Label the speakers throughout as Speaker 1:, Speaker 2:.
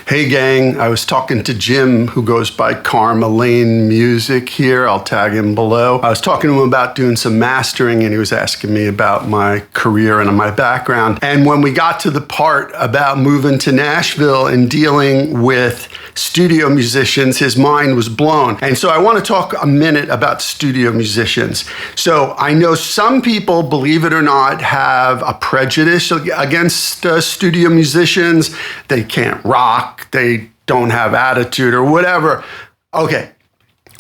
Speaker 1: Hey gang, I was talking to Jim, who goes by Karma Lane Music here. I'll tag him below. I was talking to him about doing some mastering, and he was asking me about my career and my background. And when we got to the part about moving to Nashville and dealing with studio musicians, his mind was blown. And so I want to talk a minute about studio musicians. So I know some people, believe it or not, have a prejudice against studio musicians. They can't rock. They don't have attitude or whatever. Okay,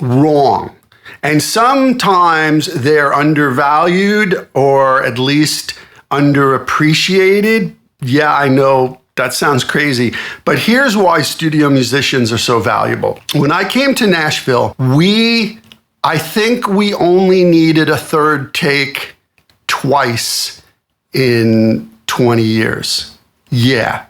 Speaker 1: wrong. And sometimes they're undervalued or at least underappreciated. Yeah, I know that sounds crazy, but here's why studio musicians are so valuable. When I came to Nashville, I think we only needed a third take twice in 20 years. Yeah.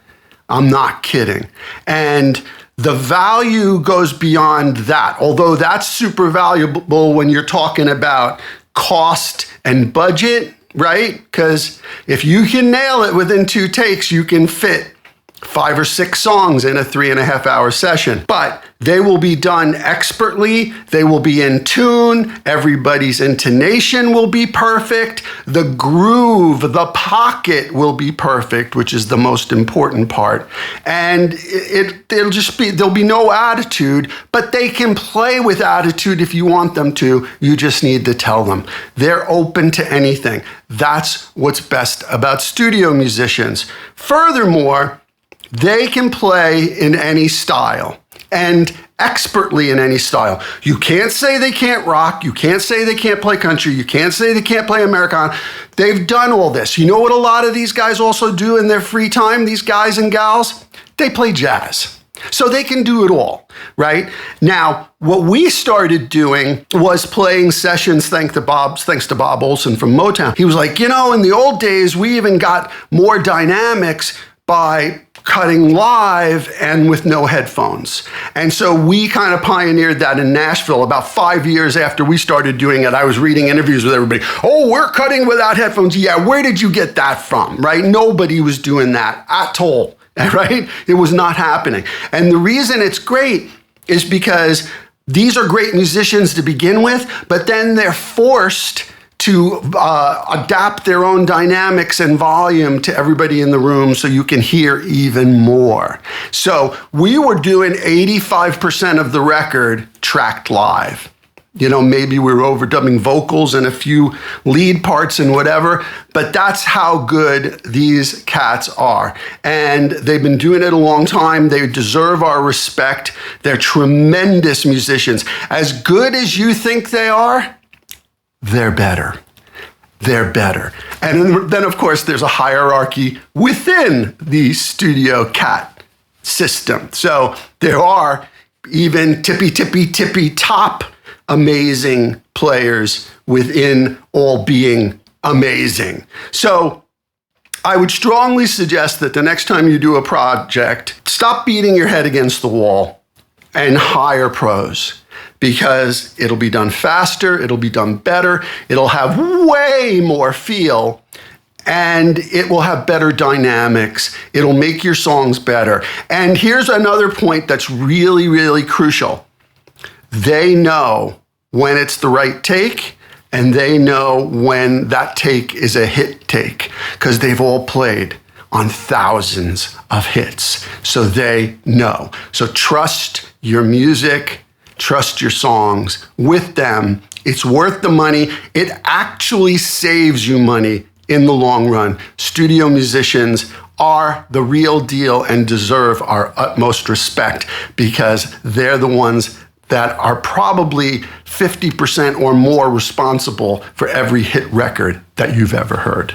Speaker 1: I'm not kidding. And the value goes beyond that, although that's super valuable when you're talking about cost and budget, right? Because if you can nail it within 2 takes, you can fit 5 or 6 songs in a 3.5 hour session. But they will be done expertly. They will be in tune. Everybody's intonation will be perfect. The groove, the pocket will be perfect, which is the most important part. And it'll just be, there'll be no attitude, but they can play with attitude if you want them to. You just need to tell them. They're open to anything. That's what's best about studio musicians. Furthermore, they can play in any style and expertly in any style. You can't say they can't rock. You can't say they can't play country. You can't say they can't play Americana. They've done all this. You know what a lot of these guys also do in their free time, these guys and gals? They play jazz. So they can do it all, right? Now, what we started doing was playing sessions thanks to Bob Olson from Motown. He was like, in the old days, we even got more dynamics by cutting live and with no headphones. And so we kind of pioneered that in Nashville. About 5 years after we started doing it, I was reading interviews with everybody. Oh, we're cutting without headphones. Yeah, where did you get that from, right? Nobody was doing that at all, right? It was not happening. And the reason it's great is because these are great musicians to begin with, but then they're forced to adapt their own dynamics and volume to everybody in the room so you can hear even more. So we were doing 85% of the record tracked live. Maybe we were overdubbing vocals and a few lead parts and whatever, but that's how good these cats are. And they've been doing it a long time. They deserve our respect. They're tremendous musicians. As good as you think they are, they're better. They're better. And then, of course, there's a hierarchy within the studio cat system. So there are even tippy top amazing players within all being amazing. So I would strongly suggest that the next time you do a project, stop beating your head against the wall and hire pros. Because it'll be done faster, it'll be done better, it'll have way more feel, and it will have better dynamics. It'll make your songs better. And here's another point that's really, really crucial. They know when it's the right take, and they know when that take is a hit take, because they've all played on thousands of hits. So they know. So trust your music. Trust your songs with them. It's worth the money. It actually saves you money in the long run. Studio musicians are the real deal and deserve our utmost respect because they're the ones that are probably 50% or more responsible for every hit record that you've ever heard.